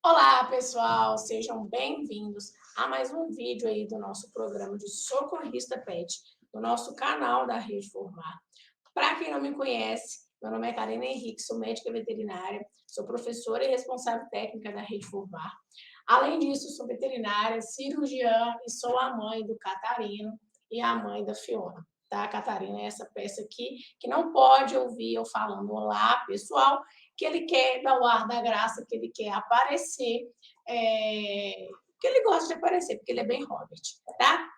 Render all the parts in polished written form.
Olá, pessoal, sejam bem-vindos a mais um vídeo aí do nosso programa de Socorrista Pet, do nosso canal da Rede Formar. Para quem não me conhece, meu nome é Karina Henrique, sou médica veterinária, sou professora e responsável técnica da Rede Formar. Além disso, sou veterinária, cirurgiã e sou a mãe do Catarino e a mãe da Fiona. Tá? A Catarina é essa peça aqui que não pode ouvir eu falando olá, pessoal, que ele quer dar o ar da graça, que ele quer aparecer, que ele gosta de aparecer, porque ele é bem hobbit, tá?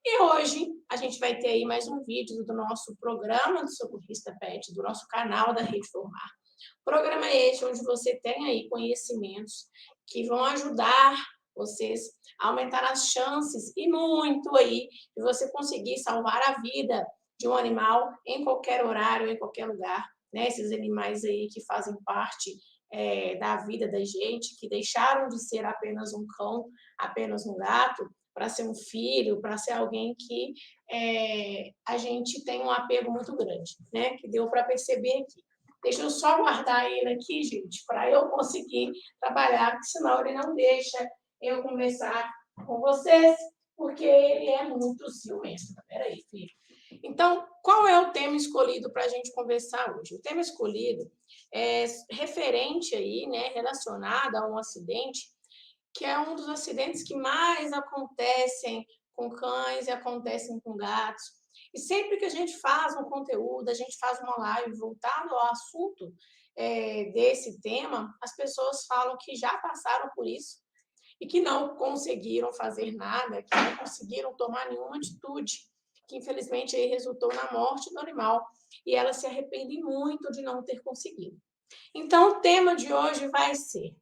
E hoje a gente vai ter aí mais um vídeo do nosso programa do Socorrista Pet, do nosso canal da Rede Formar. Programa esse onde você tem aí conhecimentos que vão ajudar vocês a aumentar as chances e muito aí de você conseguir salvar a vida de um animal em qualquer horário, em qualquer lugar, né? Esses animais aí que fazem parte da vida da gente, que deixaram de ser apenas um cão, apenas um gato, para ser um filho, para ser alguém que a gente tem um apego muito grande, né? Que deu para perceber aqui. Deixa eu só guardar ele aqui, gente, para eu conseguir trabalhar, porque senão ele não deixa eu conversar com vocês, porque ele é muito ciumento. Peraí, filho. Então, qual é o tema escolhido para a gente conversar hoje? O tema escolhido é referente aí, né, relacionado a um acidente, que é um dos acidentes que mais acontecem com cães e acontecem com gatos. E sempre que a gente faz um conteúdo, a gente faz uma live voltada ao assunto desse tema, as pessoas falam que já passaram por isso e que não conseguiram fazer nada, que não conseguiram tomar nenhuma atitude, que infelizmente aí resultou na morte do animal. E elas se arrependem muito de não ter conseguido. Então, o tema de hoje vai ser: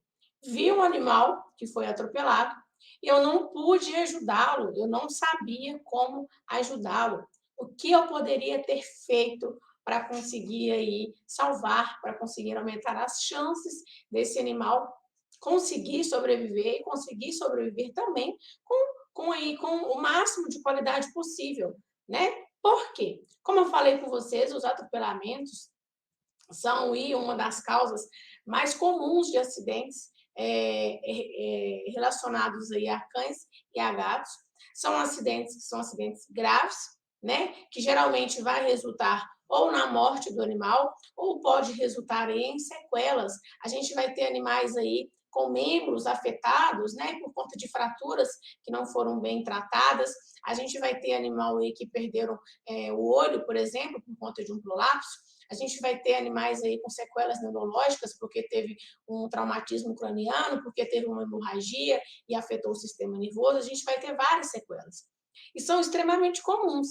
vi um animal que foi atropelado e eu não pude ajudá-lo, eu não sabia como ajudá-lo. O que eu poderia ter feito para conseguir aí salvar, para conseguir aumentar as chances desse animal conseguir sobreviver e conseguir sobreviver também com o máximo de qualidade possível, né? Por quê? Como eu falei com vocês, os atropelamentos são uma das causas mais comuns de acidentes relacionados aí a cães e a gatos. São acidentes que são acidentes graves, né? Que geralmente vai resultar ou na morte do animal, ou pode resultar em sequelas. A gente vai ter animais aí com membros afetados, né, por conta de fraturas que não foram bem tratadas. A gente vai ter animal aí que perderam o olho, por exemplo, por conta de um prolapso. A gente vai ter animais aí com sequelas neurológicas, porque teve um traumatismo craniano, porque teve uma hemorragia e afetou o sistema nervoso. A gente vai ter várias sequelas. E são extremamente comuns.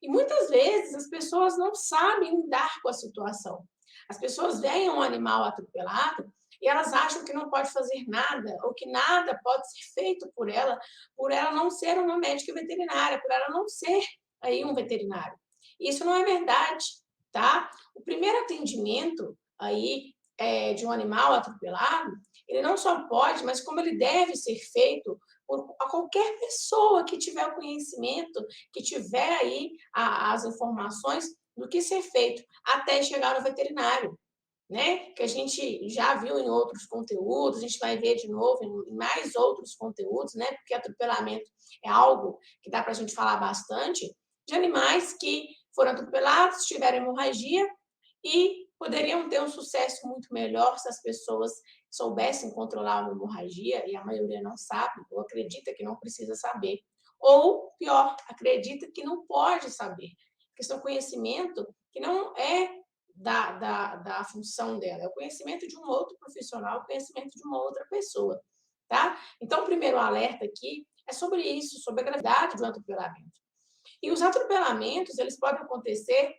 E muitas vezes as pessoas não sabem lidar com a situação. As pessoas veem um animal atropelado e elas acham que não pode fazer nada, ou que nada pode ser feito por ela não ser uma médica veterinária, por ela não ser aí um veterinário. Isso não é verdade, tá? O primeiro atendimento aí de um animal atropelado, ele não só pode, mas como ele deve ser feito por qualquer pessoa que tiver o conhecimento, que tiver aí as informações do que ser feito até chegar no veterinário, né? Que a gente já viu em outros conteúdos, a gente vai ver de novo em mais outros conteúdos, né? Porque atropelamento é algo que dá para a gente falar bastante, de animais que foram atropelados, tiveram hemorragia e poderiam ter um sucesso muito melhor se as pessoas soubessem controlar uma hemorragia, e a maioria não sabe, ou acredita que não precisa saber. Ou, pior, acredita que não pode saber. Porque são conhecimento que não é da função dela, é o conhecimento de um outro profissional, o conhecimento de uma outra pessoa, tá? Então, o primeiro alerta aqui é sobre isso, sobre a gravidade do atropelamento. E os atropelamentos, eles podem acontecer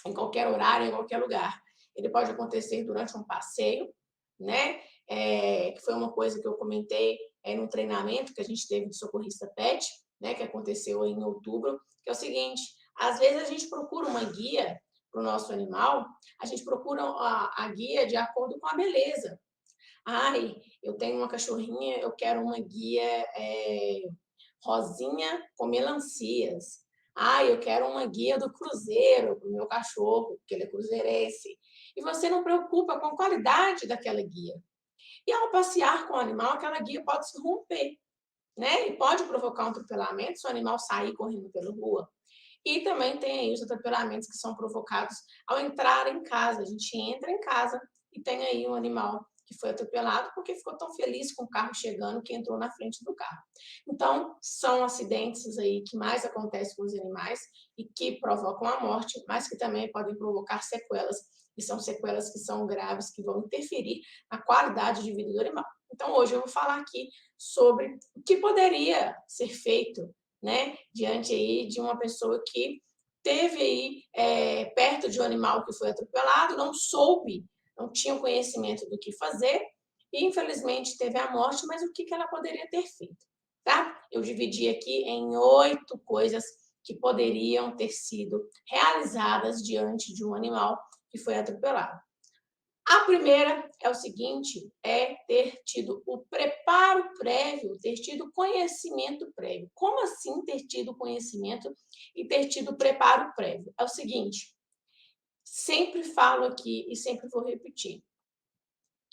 em qualquer horário, em qualquer lugar. Ele pode acontecer durante um passeio, né? Que foi uma coisa que eu comentei no treinamento que a gente teve de socorrista pet, né? Que aconteceu em outubro, que é o seguinte: às vezes a gente procura uma guia para o nosso animal, a gente procura a guia de acordo com a beleza. Ai, eu tenho uma cachorrinha, eu quero uma guia rosinha com melancias. Eu quero uma guia do cruzeiro para o meu cachorro, porque ele é cruzeirense. E você não preocupa com a qualidade daquela guia. E ao passear com o animal, aquela guia pode se romper, né? E pode provocar um atropelamento se o animal sair correndo pela rua. E também tem aí os atropelamentos que são provocados ao entrar em casa. A gente entra em casa e tem aí um animal que foi atropelado porque ficou tão feliz com o carro chegando que entrou na frente do carro. Então, são acidentes aí que mais acontecem com os animais e que provocam a morte, mas que também podem provocar sequelas, e são sequelas que são graves, que vão interferir na qualidade de vida do animal. Então, hoje eu vou falar aqui sobre o que poderia ser feito, né, diante aí de uma pessoa que teve aí perto de um animal que foi atropelado, não soube, não tinha conhecimento do que fazer e infelizmente teve a morte, mas o que ela poderia ter feito, tá? Eu dividi aqui em 8 coisas que poderiam ter sido realizadas diante de um animal que foi atropelado. A primeira é o seguinte, é ter tido o preparo prévio, ter tido conhecimento prévio. Como assim ter tido conhecimento e ter tido preparo prévio? É o seguinte, sempre falo aqui e sempre vou repetir.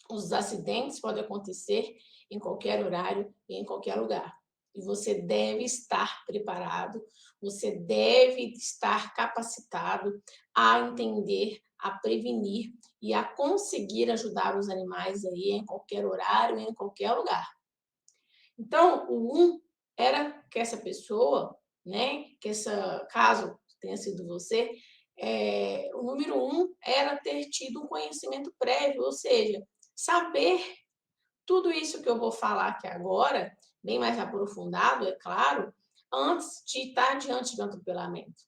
Os acidentes podem acontecer em qualquer horário e em qualquer lugar. E você deve estar preparado, você deve estar capacitado a entender, a prevenir e a conseguir ajudar os animais aí em qualquer horário e em qualquer lugar. Então, o era que essa pessoa, né, que essa caso tenha sido você, o número 1 era ter tido um conhecimento prévio, ou seja, saber tudo isso que eu vou falar aqui agora, bem mais aprofundado, é claro, antes de estar diante do atropelamento.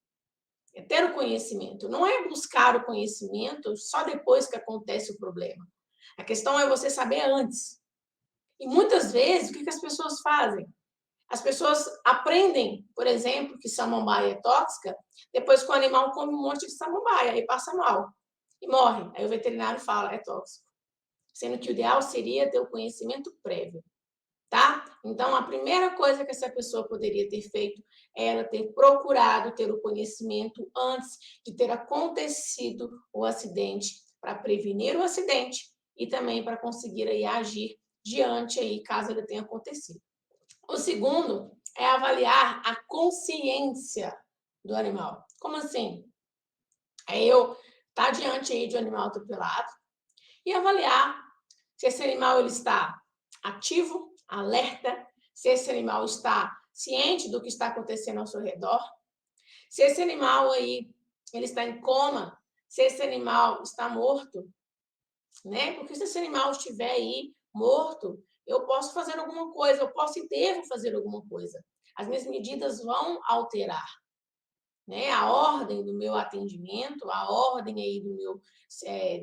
É ter o conhecimento, não é buscar o conhecimento só depois que acontece o problema. A questão é você saber antes. E muitas vezes, o que as pessoas fazem? As pessoas aprendem, por exemplo, que samambaia é tóxica, depois que o animal come um monte de samambaia e passa mal e morre. Aí o veterinário fala, é tóxico. Sendo que o ideal seria ter o conhecimento prévio, tá? Então, a primeira coisa que essa pessoa poderia ter feito era ter procurado ter o conhecimento antes de ter acontecido o acidente, para prevenir o acidente e também para conseguir aí agir diante aí, caso ele tenha acontecido. O segundo é avaliar a consciência do animal. Como assim? É eu estar diante aí de um animal atropelado e avaliar se esse animal ele está ativo, alerta, se esse animal está ciente do que está acontecendo ao seu redor, se esse animal aí ele está em coma, se esse animal está morto, né? Porque se esse animal estiver aí morto, eu posso fazer alguma coisa, eu posso e devo fazer alguma coisa. As minhas medidas vão alterar, né? A ordem do meu atendimento, a ordem aí do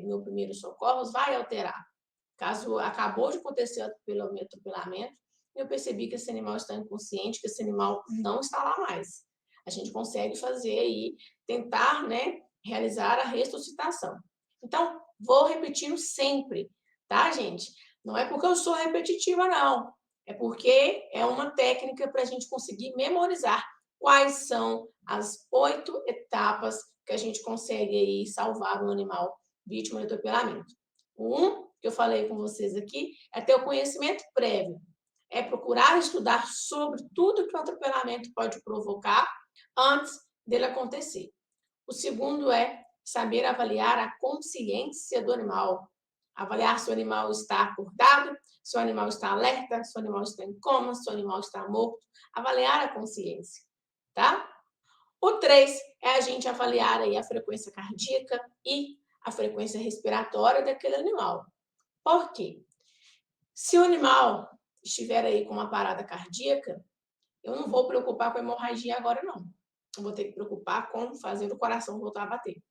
meu primeiro socorros vai alterar. Caso acabou de acontecer pelo atropelamento, eu percebi que esse animal está inconsciente, que esse animal não está lá mais. A gente consegue fazer aí, tentar, né, realizar a ressuscitação. Então, vou repetindo sempre, tá, gente? Não é porque eu sou repetitiva, não. É porque é uma técnica para a gente conseguir memorizar quais são as 8 etapas que a gente consegue aí salvar um animal vítima de atropelamento. Que eu falei com vocês aqui, é ter o conhecimento prévio. É procurar estudar sobre tudo que o atropelamento pode provocar antes dele acontecer. O segundo é saber avaliar a consciência do animal. Avaliar se o animal está acordado, se o animal está alerta, se o animal está em coma, se o animal está morto. Avaliar a consciência, tá? O 3 é a gente avaliar aí a frequência cardíaca e a frequência respiratória daquele animal. Por quê? Se o animal estiver aí com uma parada cardíaca, eu não vou preocupar com a hemorragia agora, não. Eu vou ter que preocupar com fazer o coração voltar a bater.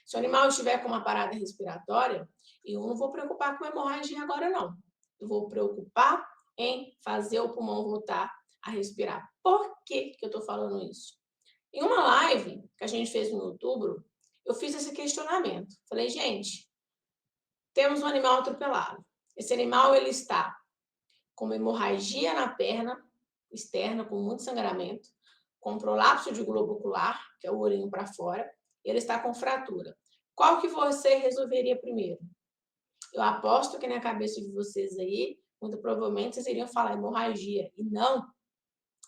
Se o animal estiver com uma parada respiratória, eu não vou preocupar com a hemorragia agora, não. Eu vou preocupar em fazer o pulmão voltar a respirar. Por que eu estou falando isso? Em uma live que a gente fez em outubro, eu fiz esse questionamento. Falei, gente, temos um animal atropelado. Esse animal ele está com uma hemorragia na perna externa, com muito sangramento, com prolapso de globo ocular, que é o olhinho para fora, e ele está com fratura. Qual que você resolveria primeiro? Eu aposto que na cabeça de vocês aí, muito provavelmente vocês iriam falar hemorragia, e não.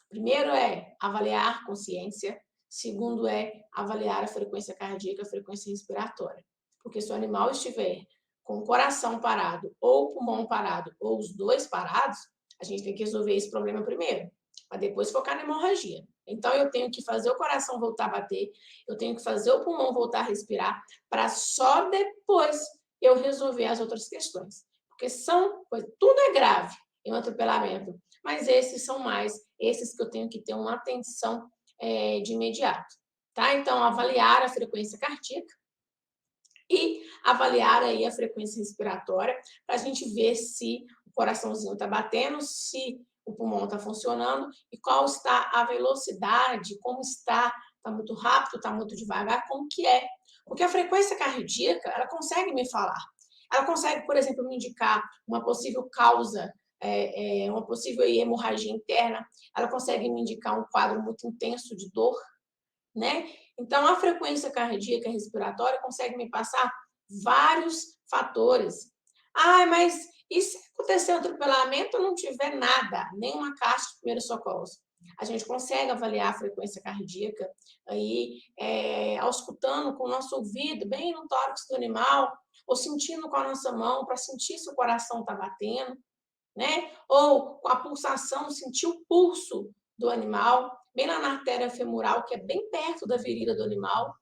Primeiro é avaliar consciência, segundo é avaliar a frequência cardíaca, a frequência respiratória. Porque se o animal estiver com o coração parado, ou o pulmão parado, ou os dois parados, a gente tem que resolver esse problema primeiro, para depois focar na hemorragia. Então, eu tenho que fazer o coração voltar a bater, eu tenho que fazer o pulmão voltar a respirar, para só depois eu resolver as outras questões. Porque tudo é grave em um atropelamento, mas esses são esses que eu tenho que ter uma atenção de imediato. Tá? Então, avaliar a frequência cardíaca e avaliar aí a frequência respiratória para a gente ver se o coraçãozinho está batendo, se o pulmão está funcionando e qual está a velocidade, como está muito rápido, está muito devagar, como que é. Porque a frequência cardíaca, ela consegue me falar. Ela consegue, por exemplo, me indicar uma possível causa, uma possível hemorragia interna, ela consegue me indicar um quadro muito intenso de dor, né? Então, a frequência cardíaca e respiratória consegue me passar vários fatores. Ah, mas e se acontecer um atropelamento e não tiver nada, nenhuma caixa de primeiros socorros? A gente consegue avaliar a frequência cardíaca aí, auscultando com o nosso ouvido, bem no tórax do animal, ou sentindo com a nossa mão, para sentir se o coração está batendo, né? Ou com a pulsação, sentir o pulso do animal, bem lá na artéria femoral, que é bem perto da virilha do animal.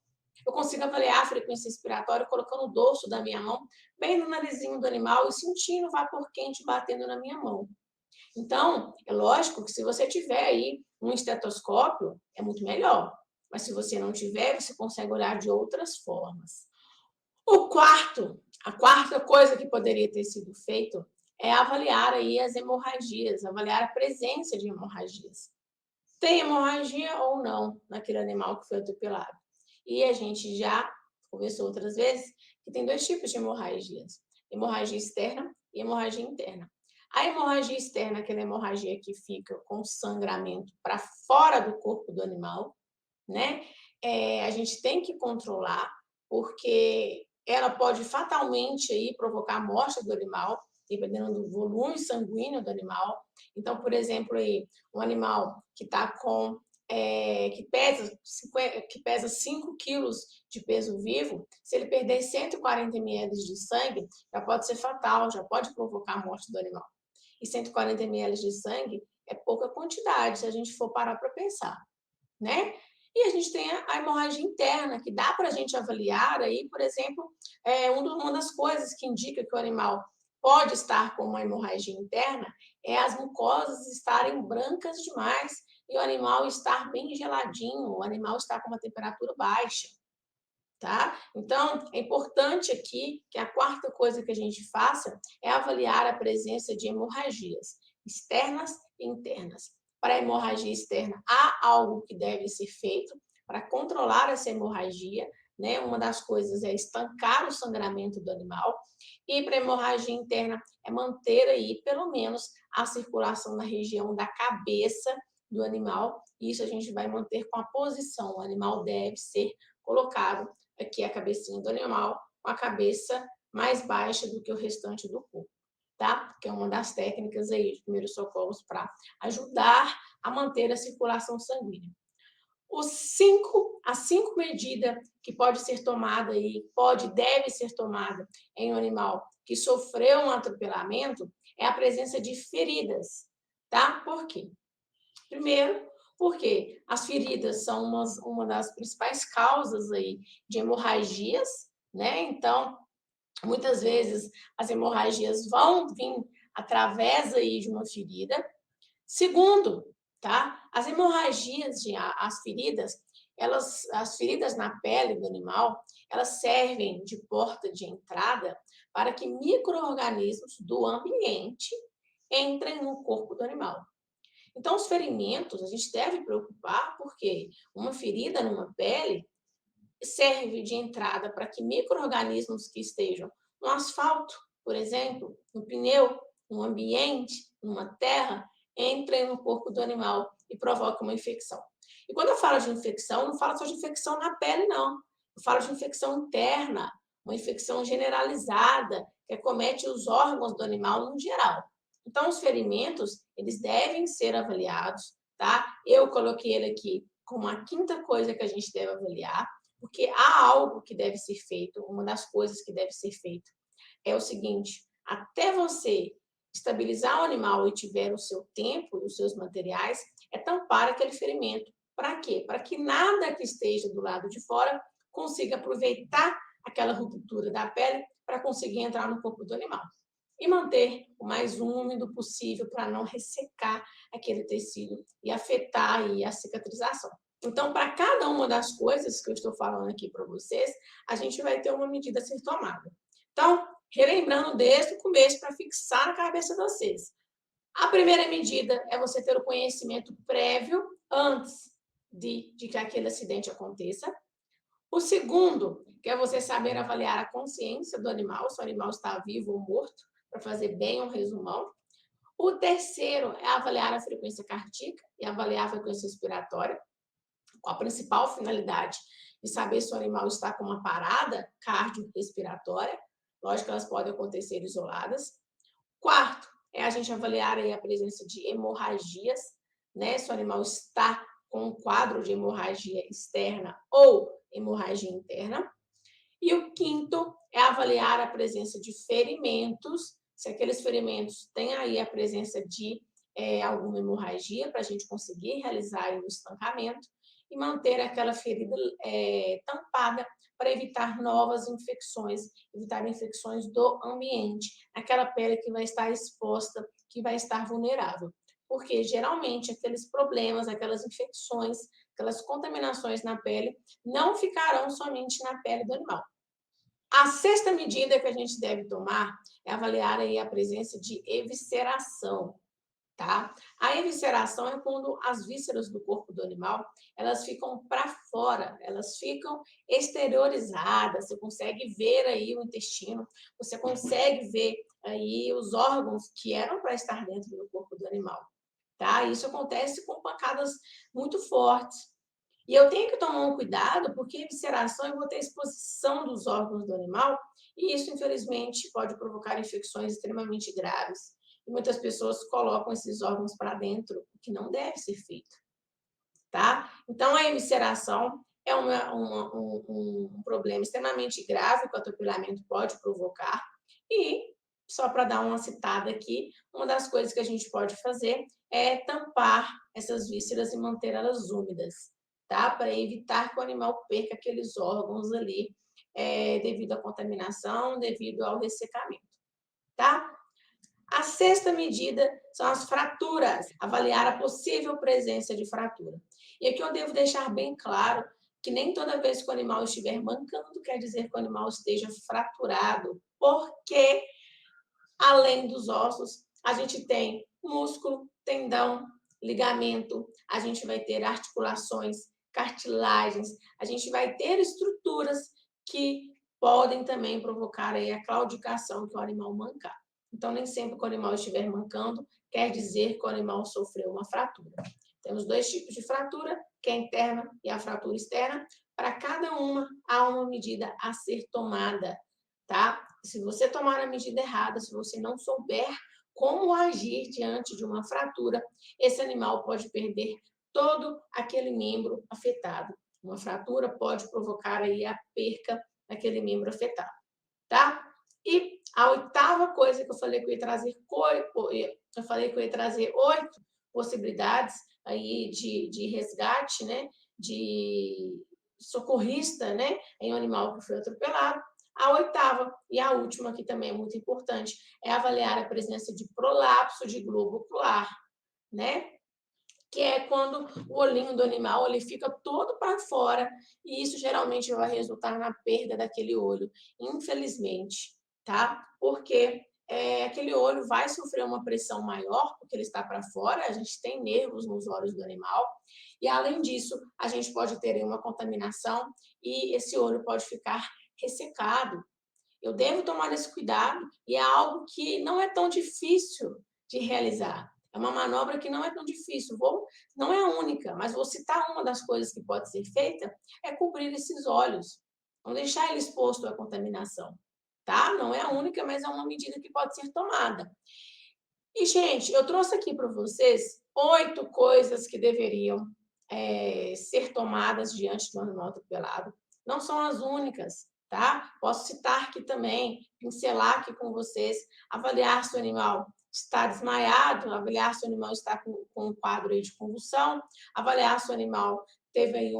Eu consigo avaliar a frequência respiratória colocando o dorso da minha mão bem no narizinho do animal e sentindo o vapor quente batendo na minha mão. Então, é lógico que se você tiver aí um estetoscópio, é muito melhor. Mas se você não tiver, você consegue olhar de outras formas. A quarta coisa que poderia ter sido feito é avaliar aí as hemorragias, avaliar a presença de hemorragias. Tem hemorragia ou não naquele animal que foi atropelado? E a gente já conversou outras vezes que tem dois tipos de hemorragias: hemorragia externa e hemorragia interna. A hemorragia externa é aquela hemorragia que fica com sangramento para fora do corpo do animal, né? A gente tem que controlar, porque ela pode fatalmente aí provocar a morte do animal, dependendo do volume sanguíneo do animal. Então, por exemplo, aí, um animal que está com que pesa 5 quilos de peso vivo, se ele perder 140 ml de sangue, já pode ser fatal, já pode provocar a morte do animal. E 140 ml de sangue é pouca quantidade, se a gente for parar para pensar, né? E a gente tem a hemorragia interna, que dá para a gente avaliar aí, por exemplo, uma das coisas que indica que o animal pode estar com uma hemorragia interna é as mucosas estarem brancas demais e o animal estar bem geladinho, o animal estar com uma temperatura baixa, tá? Então, é importante aqui que a quarta coisa que a gente faça é avaliar a presença de hemorragias externas e internas. Para a hemorragia externa, há algo que deve ser feito para controlar essa hemorragia, né? Uma das coisas é estancar o sangramento do animal. E para a hemorragia interna é manter aí, pelo menos, a circulação na região da cabeça do animal. Isso a gente vai manter com a posição. O animal deve ser colocado aqui a cabecinha do animal, com a cabeça mais baixa do que o restante do corpo, tá? Que é uma das técnicas aí de primeiros socorros para ajudar a manter a circulação sanguínea. As 5 medidas que pode ser tomada aí, deve ser tomada em um animal que sofreu um atropelamento, é a presença de feridas, tá? Por quê? Primeiro, porque as feridas são uma das principais causas aí de hemorragias, né? Então, muitas vezes as hemorragias vão vir através aí de uma ferida. Segundo, tá? As hemorragias, as feridas na pele do animal, elas servem de porta de entrada para que micro-organismos do ambiente entrem no corpo do animal. Então, os ferimentos, a gente deve preocupar, porque uma ferida numa pele serve de entrada para que micro-organismos que estejam no asfalto, por exemplo, no pneu, no ambiente, numa terra, entrem no corpo do animal e provoquem uma infecção. E quando eu falo de infecção, eu não falo só de infecção na pele, não. Eu falo de infecção interna, uma infecção generalizada que acomete os órgãos do animal no geral. Então, os ferimentos, eles devem ser avaliados, tá? Eu coloquei ele aqui como a quinta coisa que a gente deve avaliar, porque há algo que deve ser feito, uma das coisas que deve ser feito é o seguinte: até você estabilizar o animal e tiver o seu tempo e os seus materiais, é tampar aquele ferimento. Para quê? Para que nada que esteja do lado de fora consiga aproveitar aquela ruptura da pele para conseguir entrar no corpo do animal. E manter o mais úmido possível para não ressecar aquele tecido e afetar aí a cicatrização. Então, para cada uma das coisas que eu estou falando aqui para vocês, a gente vai ter uma medida a ser tomada. Então, relembrando desde o começo para fixar na cabeça de vocês. A primeira medida é você ter o conhecimento prévio antes de que aquele acidente aconteça. O segundo, que é você saber avaliar a consciência do animal, se o animal está vivo ou morto, para fazer bem um resumão. O terceiro é avaliar a frequência cardíaca e avaliar a frequência respiratória, com a principal finalidade de saber se o animal está com uma parada cardiorrespiratória. Lógico que elas podem acontecer isoladas. Quarto, é a gente avaliar aí a presença de hemorragias, né? Se o animal está com um quadro de hemorragia externa ou hemorragia interna. E o quinto é avaliar a presença de ferimentos, se aqueles ferimentos têm aí a presença de alguma hemorragia, para a gente conseguir realizar o estancamento e manter aquela ferida tampada para evitar novas infecções, evitar infecções do ambiente, aquela pele que vai estar exposta, que vai estar vulnerável. Porque geralmente aqueles problemas, aquelas infecções, aquelas contaminações na pele não ficarão somente na pele do animal. A sexta medida que a gente deve tomar é avaliar aí a presença de evisceração, tá? A evisceração é quando as vísceras do corpo do animal, elas ficam para fora, elas ficam exteriorizadas, você consegue ver aí o intestino, você consegue ver aí os órgãos que eram para estar dentro do corpo do animal, tá? Isso acontece com pancadas muito fortes. E eu tenho que tomar um cuidado, porque evisceração eu vou ter exposição dos órgãos do animal, e isso, infelizmente, pode provocar infecções extremamente graves. E muitas pessoas colocam esses órgãos para dentro, o que não deve ser feito, tá? Então, a evisceração é um problema extremamente grave que o atropelamento pode provocar. E, só para dar uma citada aqui, uma das coisas que a gente pode fazer é tampar essas vísceras e manter elas úmidas, tá? Para evitar que o animal perca aqueles órgãos ali, devido à contaminação, devido ao ressecamento, tá? A sexta medida são as fraturas, avaliar a possível presença de fratura. E aqui eu devo deixar bem claro que nem toda vez que o animal estiver mancando quer dizer que o animal esteja fraturado, porque além dos ossos, a gente tem músculo, tendão, ligamento, a gente vai ter articulações, cartilagens, a gente vai ter estruturas que podem também provocar aí a claudicação que o animal mancar. Então, nem sempre que o animal estiver mancando, quer dizer que o animal sofreu uma fratura. Temos dois tipos de fratura, que é a interna e a fratura externa. Para cada uma, há uma medida a ser tomada, tá? Se você tomar a medida errada, se você não souber como agir diante de uma fratura, esse animal pode perder todo aquele membro afetado. Uma fratura pode provocar aí a perca daquele membro afetado, tá? E a oitava coisa que eu falei que eu ia trazer, eu falei que eu ia trazer 8 possibilidades aí de resgate, né? De socorrista, né? Em um animal que foi atropelado. A oitava e a última, que também é muito importante, é avaliar a presença de prolapso de globo ocular, né? Que é quando o olhinho do animal ele fica todo para fora, e isso geralmente vai resultar na perda daquele olho, infelizmente, tá? Porque aquele olho vai sofrer uma pressão maior, porque ele está para fora, a gente tem nervos nos olhos do animal, e além disso, a gente pode ter uma contaminação e esse olho pode ficar ressecado. Eu devo tomar esse cuidado e é algo que não é tão difícil de realizar. É uma manobra que não é tão difícil. Não é a única, mas vou citar uma das coisas que pode ser feita, é cobrir esses olhos. Não deixar ele exposto à contaminação. tá? Não é a única, mas é uma medida que pode ser tomada. E, gente, eu trouxe aqui para vocês 8 coisas que deveriam ser tomadas diante do animal atropelado. Não são as únicas, tá? Posso citar aqui também, pincelar aqui com vocês, avaliar se o animal está desmaiado, avaliar se o animal está com um quadro aí de convulsão, avaliar se o animal teve aí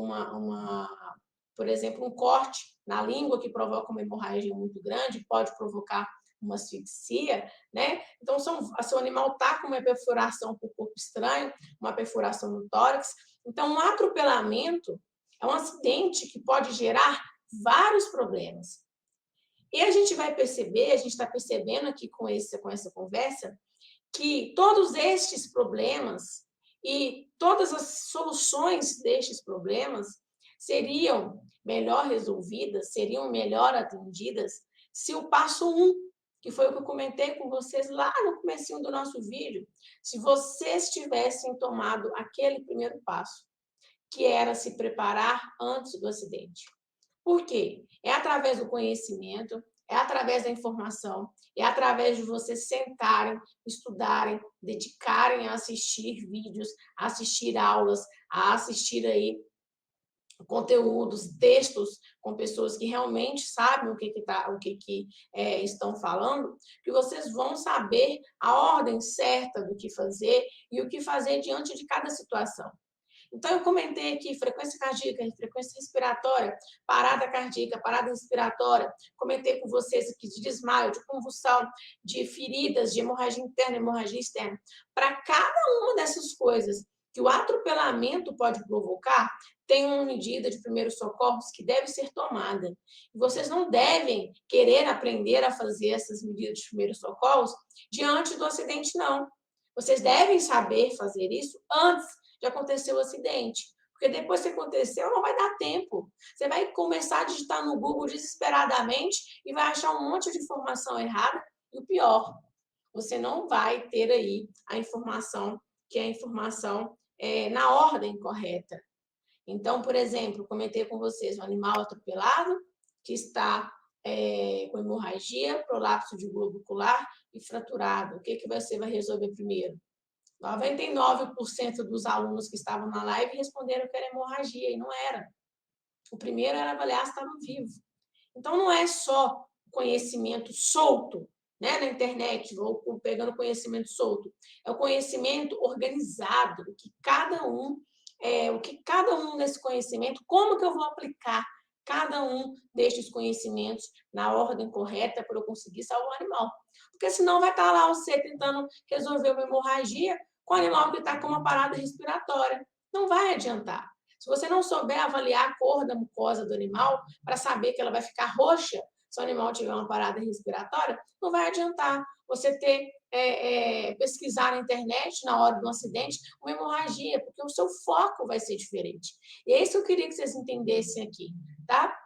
por exemplo, um corte na língua que provoca uma hemorragia muito grande, pode provocar uma asfixia, né? Então, se o animal está com uma perfuração por corpo estranho, uma perfuração no tórax, então um atropelamento é um acidente que pode gerar vários problemas. E a gente vai perceber, a gente está percebendo aqui com essa conversa, que todos estes problemas e todas as soluções destes problemas seriam melhor resolvidas, seriam melhor atendidas se o passo 1, que foi o que eu comentei com vocês lá no comecinho do nosso vídeo, se vocês tivessem tomado aquele primeiro passo, que era se preparar antes do acidente. Por quê? É através do conhecimento, é através da informação, é através de vocês sentarem, estudarem, dedicarem a assistir vídeos, a assistir aulas, a assistir aí conteúdos, textos com pessoas que realmente sabem estão falando, que vocês vão saber a ordem certa do que fazer e o que fazer diante de cada situação. Então, eu comentei aqui frequência cardíaca, frequência respiratória, parada cardíaca, parada respiratória. Comentei com vocês aqui de desmaio, de convulsão, de feridas, de hemorragia interna, hemorragia externa. Para cada uma dessas coisas que o atropelamento pode provocar, tem uma medida de primeiros socorros que deve ser tomada. Vocês não devem querer aprender a fazer essas medidas de primeiros socorros diante do acidente, não. Vocês devem saber fazer isso antes de acontecer o acidente. Porque depois que aconteceu, não vai dar tempo. Você vai começar a digitar no Google desesperadamente e vai achar um monte de informação errada. E o pior, você não vai ter aí a informação que é a informação na ordem correta. Então, por exemplo, comentei com vocês um animal atropelado que está com hemorragia, prolapso de globo ocular e fraturado. O que você vai resolver primeiro? 99% dos alunos que estavam na live responderam que era hemorragia, e não era. O primeiro era avaliar se estava vivo. Então, não é só conhecimento solto, né, na internet, ou pegando conhecimento solto. É o conhecimento organizado, o que cada um desse conhecimento, como que eu vou aplicar cada um destes conhecimentos na ordem correta para eu conseguir salvar o animal. Porque senão vai estar lá você tentando resolver uma hemorragia com o animal que está com uma parada respiratória. Não vai adiantar. Se você não souber avaliar a cor da mucosa do animal para saber que ela vai ficar roxa se o animal tiver uma parada respiratória, não vai adiantar você pesquisar na internet, na hora do acidente, uma hemorragia, porque o seu foco vai ser diferente. E é isso que eu queria que vocês entendessem aqui, tá?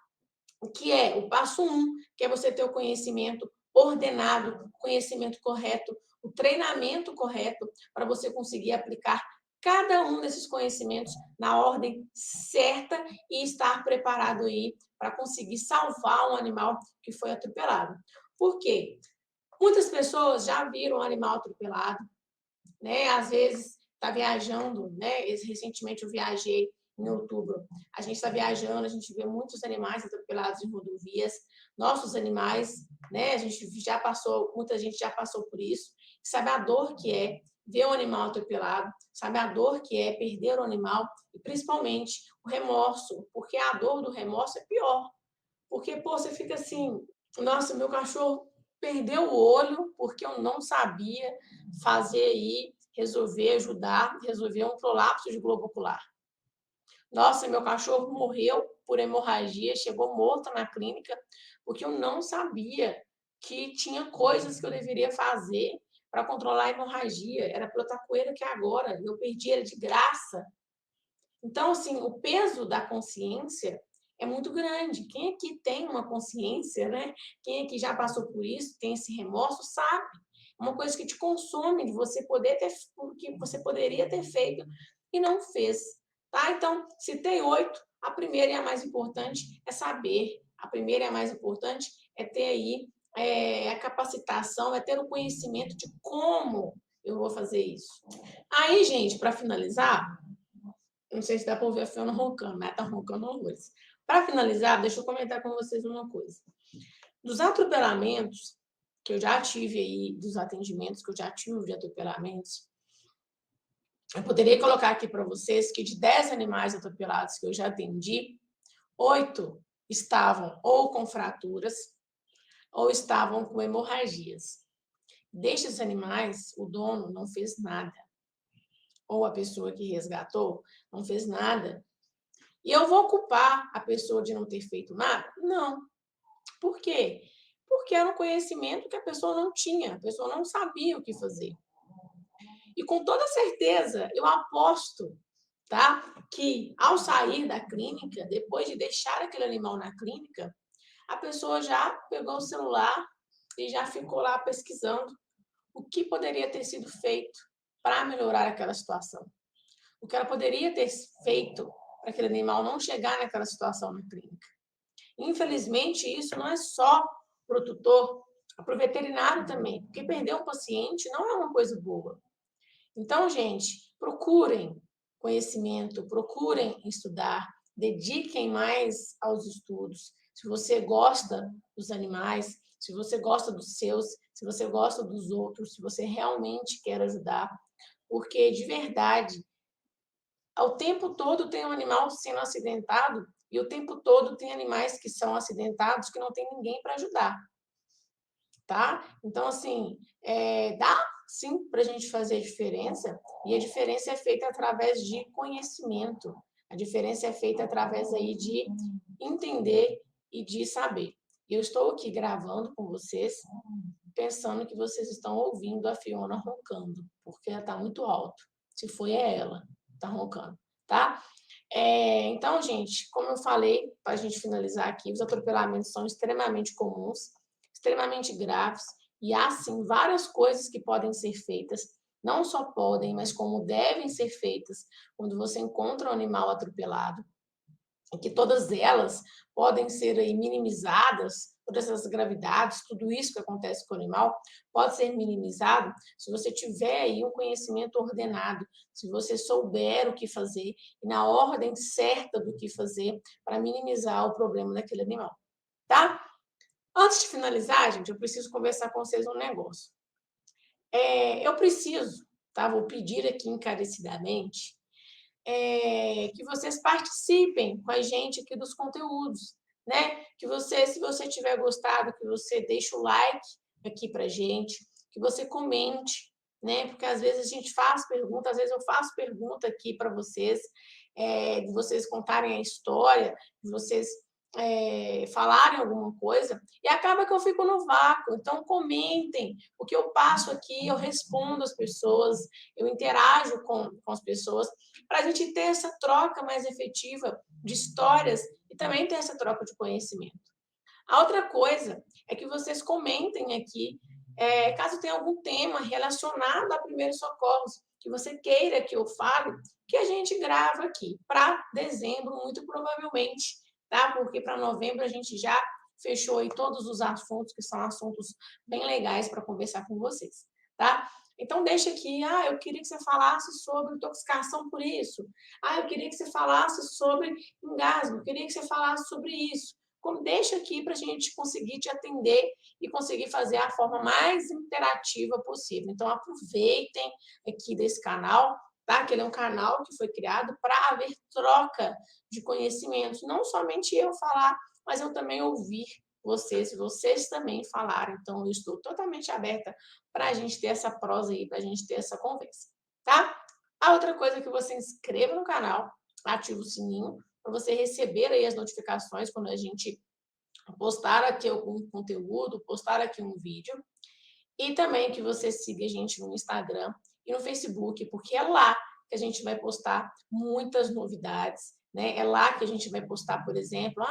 O que é o passo 1, que é você ter o conhecimento ordenado, o conhecimento correto, o treinamento correto para você conseguir aplicar cada um desses conhecimentos na ordem certa e estar preparado aí para conseguir salvar um animal que foi atropelado. Por quê? Muitas pessoas já viram um animal atropelado, né? Às vezes está viajando, né? Recentemente eu viajei em outubro. A gente está viajando, a gente vê muitos animais atropelados em rodovias, nossos animais, né? Muita gente já passou por isso, sabe a dor que é ver um animal atropelado, sabe a dor que é perder o animal e principalmente o remorso, porque a dor do remorso é pior. Porque, pô, você fica assim, nossa, meu cachorro perdeu o olho porque eu não sabia fazer aí, resolver um prolapso de globo ocular. Nossa, meu cachorro morreu por hemorragia, chegou morto na clínica, porque eu não sabia que tinha coisas que eu deveria fazer para controlar a hemorragia. Era para eu estar com ele aqui agora, eu perdi ele de graça. Então, assim, o peso da consciência é muito grande. Quem aqui tem uma consciência, né? Quem aqui já passou por isso, tem esse remorso, sabe? É uma coisa que te consome, de você poder ter o que você poderia ter feito e não fez, tá? Então, citei 8. A primeira e a mais importante é saber. A primeira e a mais importante é ter aí a capacitação, é ter o conhecimento de como eu vou fazer isso. Aí, gente, para finalizar, não sei se dá para ouvir a Fiona roncando, né? Tá roncando horrores. Para finalizar, deixa eu comentar com vocês uma coisa. Dos atropelamentos que eu já tive aí, dos atendimentos que eu já tive de atropelamentos, eu poderia colocar aqui para vocês que de 10 animais atropelados que eu já atendi, 8 estavam ou com fraturas ou estavam com hemorragias. Destes animais, o dono não fez nada, ou a pessoa que resgatou não fez nada. E eu vou culpar a pessoa de não ter feito nada? Não. Por quê? Porque era um conhecimento que a pessoa não tinha, a pessoa não sabia o que fazer. E com toda certeza, eu aposto, tá, que ao sair da clínica, depois de deixar aquele animal na clínica, a pessoa já pegou o celular e já ficou lá pesquisando o que poderia ter sido feito para melhorar aquela situação. O que ela poderia ter feito para aquele animal não chegar naquela situação na clínica. Infelizmente, isso não é só para o tutor, é para o veterinário também, porque perder um paciente não é uma coisa boa. Então, gente, procurem conhecimento, procurem estudar, dediquem mais aos estudos. Se você gosta dos animais, se você gosta dos seus, se você gosta dos outros, se você realmente quer ajudar, porque de verdade, ao tempo todo tem um animal sendo acidentado e o tempo todo tem animais que são acidentados que não tem ninguém para ajudar, tá? Então, assim, dá sim para a gente fazer diferença e a diferença é feita através de conhecimento. A diferença é feita através aí de entender e de saber. Eu estou aqui gravando com vocês, pensando que vocês estão ouvindo a Fiona roncando, porque ela está muito alto. Se foi, é ela, está roncando, tá? Então, gente, como eu falei, para a gente finalizar aqui, os atropelamentos são extremamente comuns, extremamente graves, e há, sim, várias coisas que podem ser feitas, não só podem, mas como devem ser feitas quando você encontra um animal atropelado, e que todas elas podem ser aí minimizadas, todas essas gravidades, tudo isso que acontece com o animal, pode ser minimizado se você tiver aí um conhecimento ordenado, se você souber o que fazer e na ordem certa do que fazer para minimizar o problema daquele animal, tá? Antes de finalizar, gente, eu preciso conversar com vocês um negócio. Eu preciso, tá? Vou pedir aqui encarecidamente que vocês participem com a gente aqui dos conteúdos, né? Que você, se você tiver gostado, que você deixe o like aqui para gente, que você comente, né? Porque às vezes a gente faz pergunta, às vezes eu faço pergunta aqui para vocês, de vocês contarem a história, de vocês falarem alguma coisa, e acaba que eu fico no vácuo. Então, comentem. O que eu passo aqui, eu respondo as pessoas, eu interajo com as pessoas, para a gente ter essa troca mais efetiva de histórias e também ter essa troca de conhecimento. A outra coisa é que vocês comentem aqui, caso tenha algum tema relacionado a primeiros socorros, que você queira que eu fale, que a gente grava aqui para dezembro, muito provavelmente, tá? Porque para novembro a gente já fechou aí todos os assuntos, que são assuntos bem legais para conversar com vocês, tá? Então, deixa aqui, eu queria que você falasse sobre intoxicação por isso. Eu queria que você falasse sobre engasgo, eu queria que você falasse sobre isso. Deixa aqui para a gente conseguir te atender e conseguir fazer a forma mais interativa possível. Então, aproveitem aqui desse canal, tá? Que ele é um canal que foi criado para haver troca de conhecimentos. Não somente eu falar, mas eu também ouvir vocês, vocês também falarem. Então, eu estou totalmente aberta para a gente ter essa prosa aí, para a gente ter essa conversa, tá? A outra coisa é que você inscreva no canal, ative o sininho, para você receber aí as notificações quando a gente postar aqui algum conteúdo, postar aqui um vídeo. E também que você siga a gente no Instagram e no Facebook, porque é lá que a gente vai postar muitas novidades, né? É lá que a gente vai postar, por exemplo,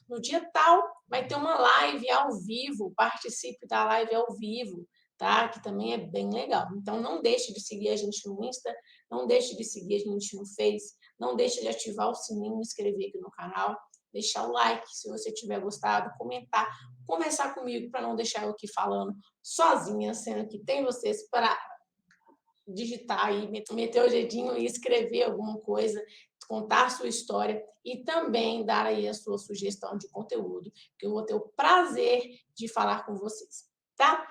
no dia tal vai ter uma live ao vivo, participe da live ao vivo, tá? Que também é bem legal. Então, não deixe de seguir a gente no Insta, não deixe de seguir a gente no Face, não deixe de ativar o sininho e inscrever aqui no canal. deixar o like se você tiver gostado, comentar, conversar comigo para não deixar eu aqui falando sozinha, sendo que tem vocês para digitar aí, meter o dedinho e escrever alguma coisa, contar a sua história e também dar aí a sua sugestão de conteúdo, que eu vou ter o prazer de falar com vocês, tá?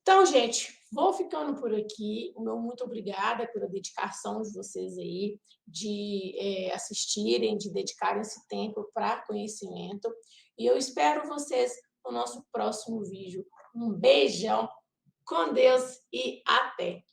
Então, gente, vou ficando por aqui. O meu muito obrigada pela dedicação de vocês aí, de assistirem, de dedicarem esse tempo para conhecimento. E eu espero vocês no nosso próximo vídeo. Um beijão, com Deus e até!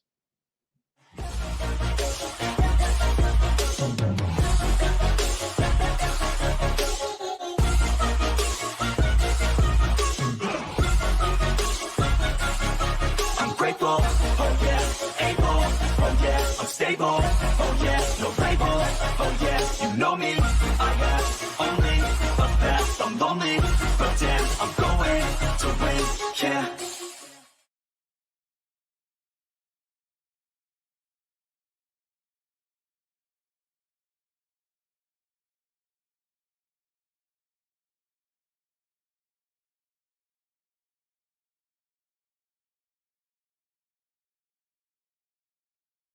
Grateful, oh yeah, able, oh yeah, I'm stable, oh